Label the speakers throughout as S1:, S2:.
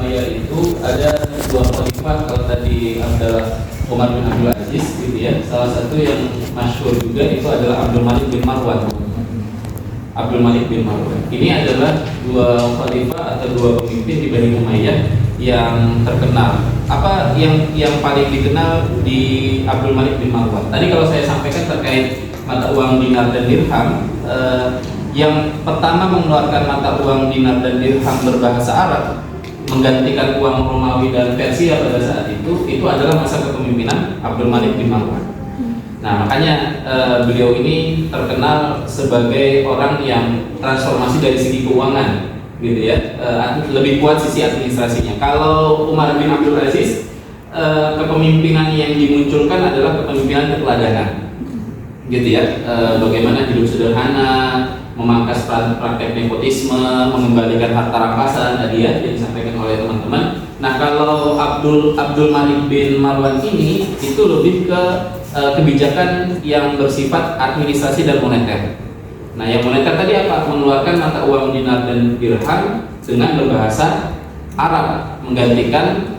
S1: Umayyah itu ada dua khalifah. Kalau tadi adalah Umar bin Abdul Aziz gitu ya. Salah satu yang masyhur juga itu adalah Abdul Malik bin Marwan. Abdul Malik bin Marwan. Ini adalah dua khalifah atau dua pemimpin di Bani Umayyah yang terkenal. Apa yang paling dikenal di Abdul Malik bin Marwan? Tadi kalau saya sampaikan terkait mata uang dinar dan dirham, yang pertama mengeluarkan mata uang dinar dan dirham berbahasa Arab menggantikan uang Romawi dan Persia pada saat itu adalah masa kepemimpinan Abdul Malik bin Marwan. Nah, makanya beliau ini terkenal sebagai orang yang transformasi dari segi keuangan, gitu ya. Lebih kuat sisi administrasinya. Kalau Umar bin Abdul Aziz, kepemimpinan yang dimunculkan adalah kepemimpinan keteladanan, gitu ya. Bagaimana hidup sederhana, memangkas praktek nepotisme, mengembalikan harta rampasan tadi ya yang disampaikan oleh teman-teman. Nah, kalau Abdul Malik bin Marwan ini itu lebih ke kebijakan yang bersifat administrasi dan moneter. Nah, yang moneter tadi apa? Mengeluarkan mata uang dinar dan dirham dengan berbahasa Arab, menggantikan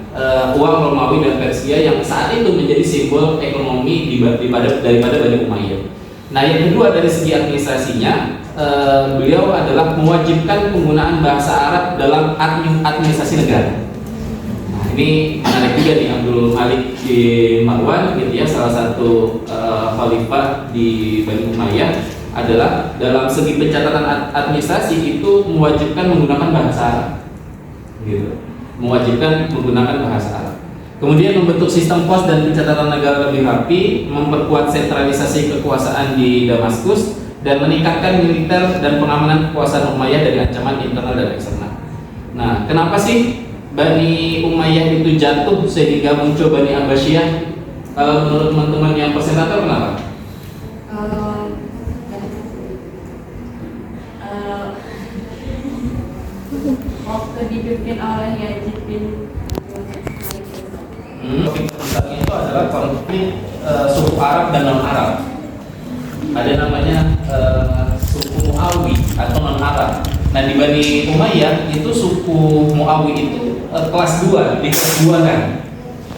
S1: uang Romawi dan Persia yang saat itu menjadi simbol ekonomi daripada Bani Umayyah. Nah, yang kedua dari segi administrasinya, beliau adalah mewajibkan penggunaan bahasa Arab dalam administrasi negara. Nah, ini menarik juga nih, Abdul Malik bin Marwan gitu ya, salah satu khalifah di Bani Umayyah, adalah dalam segi pencatatan administrasi itu mewajibkan menggunakan bahasa Arab, gitu. Mewajibkan menggunakan bahasa Arab. Kemudian membentuk sistem pos dan pencatatan negara lebih rapi, memperkuat sentralisasi kekuasaan di Damaskus, dan meningkatkan militer dan pengamanan kekuasaan Umayyah dari ancaman internal dan eksternal. Nah, kenapa sih Bani Umayyah itu jatuh sehingga muncul Bani Abbasiyah? Kalau menurut teman-teman yang presentator, kenapa?
S2: Waktu dipimpin oleh Yazid bin
S1: Konflik terbesarnya itu adalah konflik suku Arab dan non Arab. Ada namanya suku Muawi atau non Arab. Nah, di Bani Umayyah itu suku Muawi itu kelas 2, di kelas 2 kan.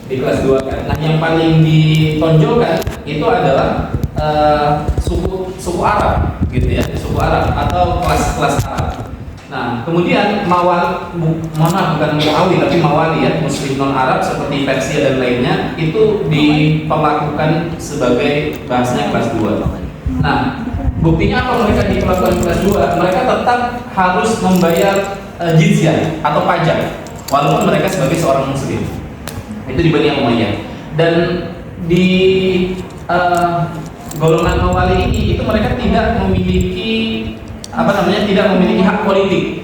S1: Di kelas 2 kan. Nah, yang paling ditonjolkan itu adalah suku Arab gitu ya, suku Arab atau kelas Arab. Nah, kemudian bukan Muawi tapi Mawali ya, Muslim non Arab seperti Persia dan lainnya itu diperlakukan sebagai bahasanya kelas 2. Nah, buktinya apa mereka diperlakukan kelas 2? Mereka tetap harus membayar jizyah atau pajak walaupun mereka sebagai seorang muslim. Itu di Bani Umayyah. Dan di golongan Mawali ini itu mereka tidak memiliki hak politik,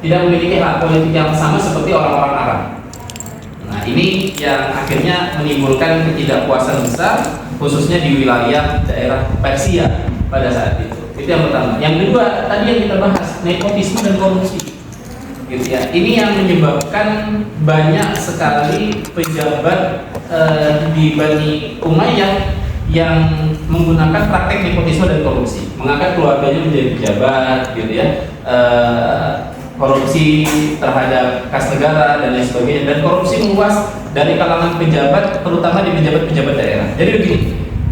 S1: tidak memiliki hak politik yang sama seperti orang-orang Arab. Nah, ini yang akhirnya menimbulkan ketidakpuasan besar, khususnya di wilayah daerah Persia pada saat itu. Itu yang pertama. Yang kedua, tadi yang kita bahas, nepotisme dan korupsi, gitu ya. Ini yang menyebabkan banyak sekali pejabat di Bani Umayyah yang menggunakan praktek nepotisme dan korupsi, mengangkat keluarganya menjadi pejabat, gitu ya, korupsi terhadap kas negara dan lain sebagainya, dan korupsi meluas dari kalangan pejabat, terutama di pejabat-pejabat daerah. Jadi begini,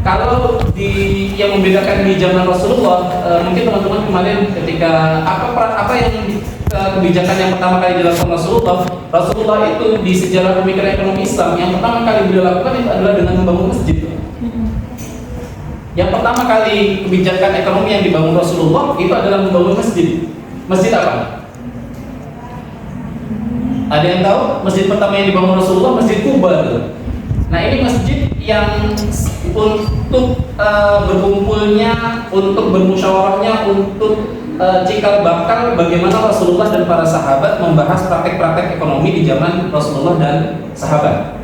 S1: kalau yang membedakan di zaman Rasulullah, mungkin teman-teman kemarin ketika apa yang kebijakan yang pertama kali dilakukan Rasulullah itu di sejarah pemikiran ekonomi Islam yang pertama kali beliau lakukan itu adalah dengan membangun masjid. Yang pertama kali kebijakan ekonomi yang dibangun Rasulullah itu adalah membangun masjid. Masjid apa? Ada yang tahu? Masjid pertama yang dibangun Rasulullah, Masjid Kuba. Nah, ini masjid yang untuk berkumpulnya, untuk bermusyawarahnya, untuk cikal bakal bagaimana Rasulullah dan para sahabat membahas praktek-praktek ekonomi di zaman Rasulullah dan sahabat.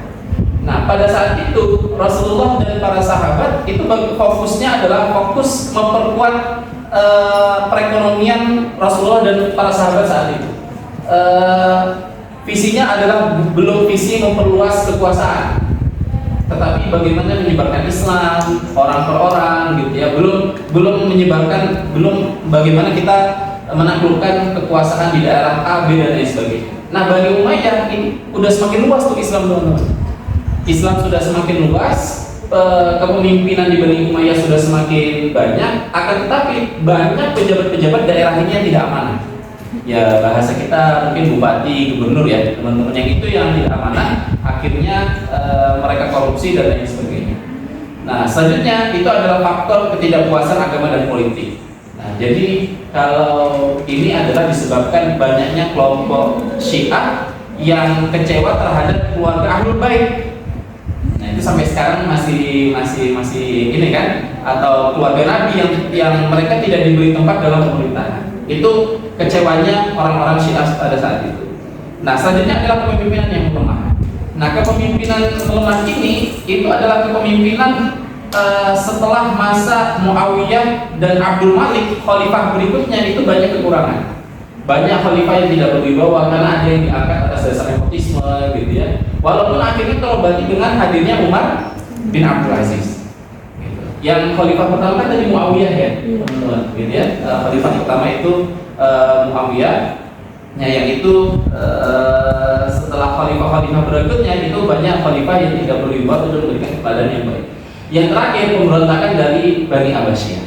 S1: Nah, pada saat itu Rasulullah dan para sahabat itu fokusnya adalah fokus memperkuat perekonomian Rasulullah dan para sahabat saat itu. Visinya adalah belum visi memperluas kekuasaan, tetapi bagaimana menyebarkan Islam orang per orang, gitu ya. Belum bagaimana kita menaklukkan kekuasaan di daerah A, B dan lain sebagainya. Nah, Bani Umayyah ini udah semakin luas tuh Islam, teman-teman. Islam sudah semakin luas, kepemimpinan di Bani Umayyah sudah semakin banyak, akan tetapi banyak pejabat-pejabat daerah ini yang tidak amanah. Ya, bahasa kita mungkin bupati, gubernur ya, teman-teman, yang itu yang tidak amanah, akhirnya mereka korupsi dan lain sebagainya. Nah, selanjutnya itu adalah faktor ketidakpuasan agama dan politik. Nah, jadi kalau ini adalah disebabkan banyaknya kelompok Syiah yang kecewa terhadap keluarga Ahlul Bait. Nah, itu sampai sekarang masih ini kan, atau keluarga Nabi yang mereka tidak diberi tempat dalam pemerintahan. Itu kecewanya orang-orang Syiah pada saat itu. Nah, selanjutnya adalah kepemimpinan yang lemah. Nah, kepemimpinan lemah ini itu adalah kepemimpinan setelah masa Muawiyah dan Abdul Malik, khalifah berikutnya itu banyak kekurangan. Banyak khalifah yang tidak berwibawa karena ada yang diangkat atas dasar nepotisme gitu ya. Walaupun akhirnya terobati dengan hadirnya Umar bin Abdul Aziz. Gitu. Yang khalifah pertama kan tadi Muawiyah ya, teman-teman, gitu ya. Khalifah pertama itu Muawiyah. Nah, yang itu setelah khalifah-khalifah berikutnya itu banyak khalifah yang tidak berwibawa dan memberikan keteladanan yang baik. Yang terakhir pemberontakan dari Bani Abbasiyah.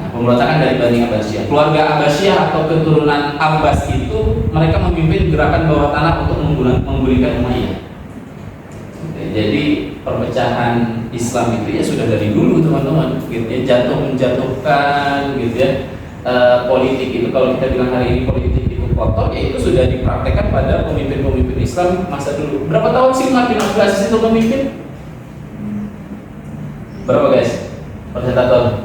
S1: Nah, pemberontakan dari Bani Abbasiyah. Keluarga Abbasiyah atau keturunan Abbas itu mereka memimpin gerakan bawah tanah untuk menggulingkan Umayyah. Jadi perpecahan Islam itu ya sudah dari dulu, teman-teman. Gitu ya, menjatuhkan gitu ya. Politik itu kalau kita bilang hari ini politik itu kotor, ya itu sudah dipraktekkan pada pemimpin-pemimpin Islam masa dulu. Berapa tahun sih Umar bin Abdul Aziz itu memimpin? Berapa guys? Persentator.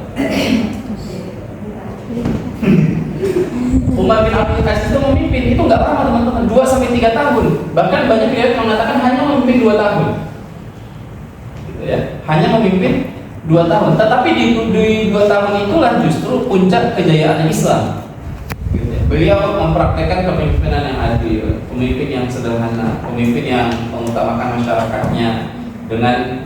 S1: Umar bin Abdul Aziz itu memimpin itu nggak lama, teman-teman, 2-3 tahun. Bahkan banyak riwayat mengatakan hanya memimpin 2 tahun. Gitu ya. Hanya memimpin 2 tahun. Tetapi di 2 tahun itulah justru puncak kejayaan Islam. Gitu ya. Beliau mempraktekkan kepemimpinan yang adil, pemimpin yang sederhana, pemimpin yang mengutamakan masyarakatnya dengan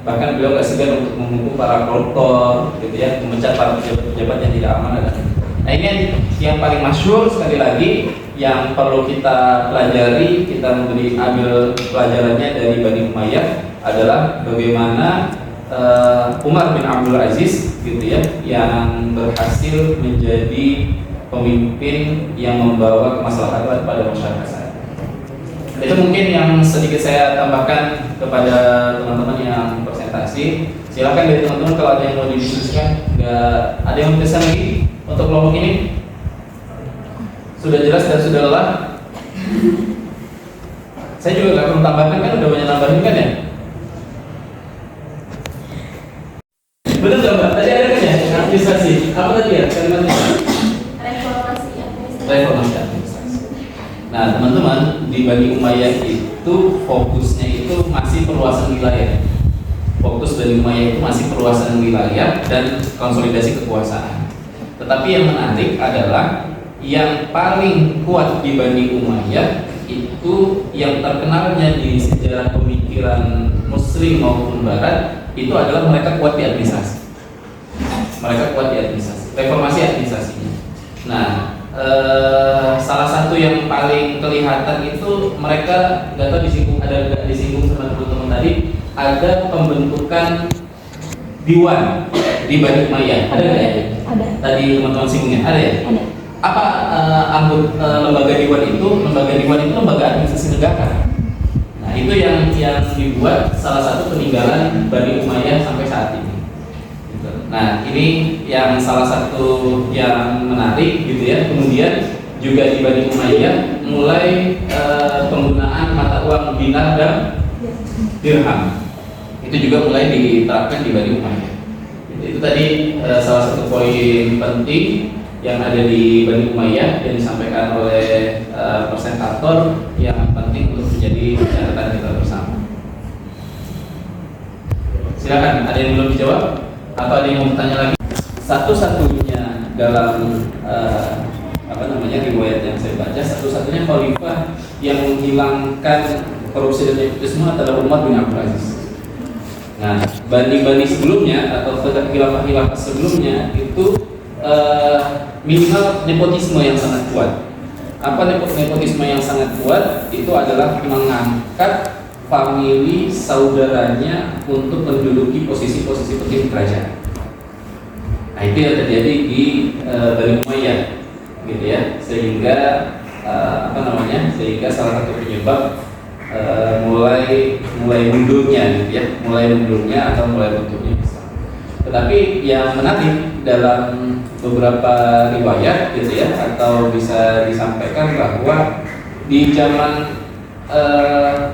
S1: bahkan beliau nggak segan untuk menghukum para koruptor, gitu ya, memecat para pejabat-pejabat yang tidak amanah. Nah, ini yang paling masyhur, sekali lagi yang perlu kita pelajari, kita ambil pelajarannya dari Bani Umayyah adalah bagaimana Umar bin Abdul Aziz, gitu ya, yang berhasil menjadi pemimpin yang membawa kemaslahatan pada masyarakat. Itu mungkin yang sedikit saya tambahkan kepada teman-teman yang presentasi. Silakan dari teman-teman kalau ada yang mau didiskusikan. Nggak ada yang mau pesan lagi untuk kelompok ini? Sudah jelas dan sudah lelah. Saya juga nggak perlu tambahkan, kan udah banyak tambahin kan ya. Betul nggak Mbak? Tadi ada kan ya administrasi. Apa tadi ya kalimatnya? Reformasi administrasi. Nah, teman-teman, di Bani Umayyah itu fokusnya itu masih perluasan wilayah. Fokus Bani Umayyah itu masih perluasan wilayah dan konsolidasi kekuasaan. Tetapi yang menarik adalah yang paling kuat di Bani Umayyah itu yang terkenalnya di sejarah pemikiran Muslim maupun Barat itu adalah mereka kuat di administrasi. Mereka kuat di administrasi, reformasi administrasinya. Nah, salah satu yang paling kelihatan itu mereka nggak tahu disinggung sama teman-teman tadi, ada pembentukan diwan di Bani Umayyah. Ada nggak ya?
S2: Ada.
S1: Tadi teman-teman singgungnya ada ya?
S2: Ada.
S1: Apa lembaga diwan itu? Lembaga diwan itu lembaga administrasi negara. Nah, itu yang dibuat salah satu peninggalan Bani Umayyah sampai saat ini. Nah, ini yang salah satu yang menarik gitu ya. Kemudian juga di Bani Umayyah mulai penggunaan mata uang dinar dan dirham. Itu juga mulai diterapkan di Bani Umayyah. Itu tadi salah satu poin penting yang ada di Bani Umayyah yang disampaikan oleh presentator yang penting untuk menjadi catatan kita bersama. Silakan, ada yang belum dijawab? Atau ada yang mau bertanya lagi? Satu-satunya dalam riwayat yang saya baca, satu-satunya khalifah yang menghilangkan korupsi dan nepotisme adalah Umar bin Abdul Aziz. Nah, bani sebelumnya atau khilafah sebelumnya itu minimal nepotisme yang sangat kuat. nepotisme yang sangat kuat itu adalah mengangkat famili saudaranya untuk menduduki posisi-posisi penting kerajaan. Nah, itu yang terjadi di Bani Umayyah, gitu ya. Sehingga sehingga salah satu penyebab mulai mundurnya, gitu ya, mulai runtuhnya Islam. Tetapi yang menarik dalam beberapa riwayat, gitu ya, atau bisa disampaikan bahwa di zaman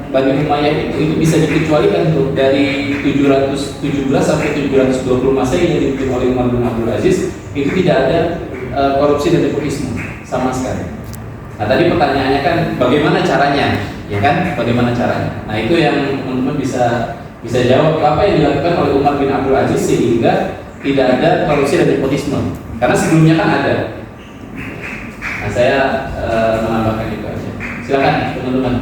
S1: Bani Umayyah itu bisa dikecualikan tuh dari 717 sampai 720 Masehi yang dipimpin oleh Umar bin Abdul Aziz itu tidak ada korupsi dan nepotisme sama sekali. Nah, tadi pertanyaannya kan bagaimana caranya, ya kan? Bagaimana caranya? Nah, itu yang teman-teman bisa jawab apa yang dilakukan oleh Umar bin Abdul Aziz sehingga tidak ada korupsi dan nepotisme. Karena sebelumnya kan ada. Nah, saya menambahkan itu aja. Silakan teman-teman.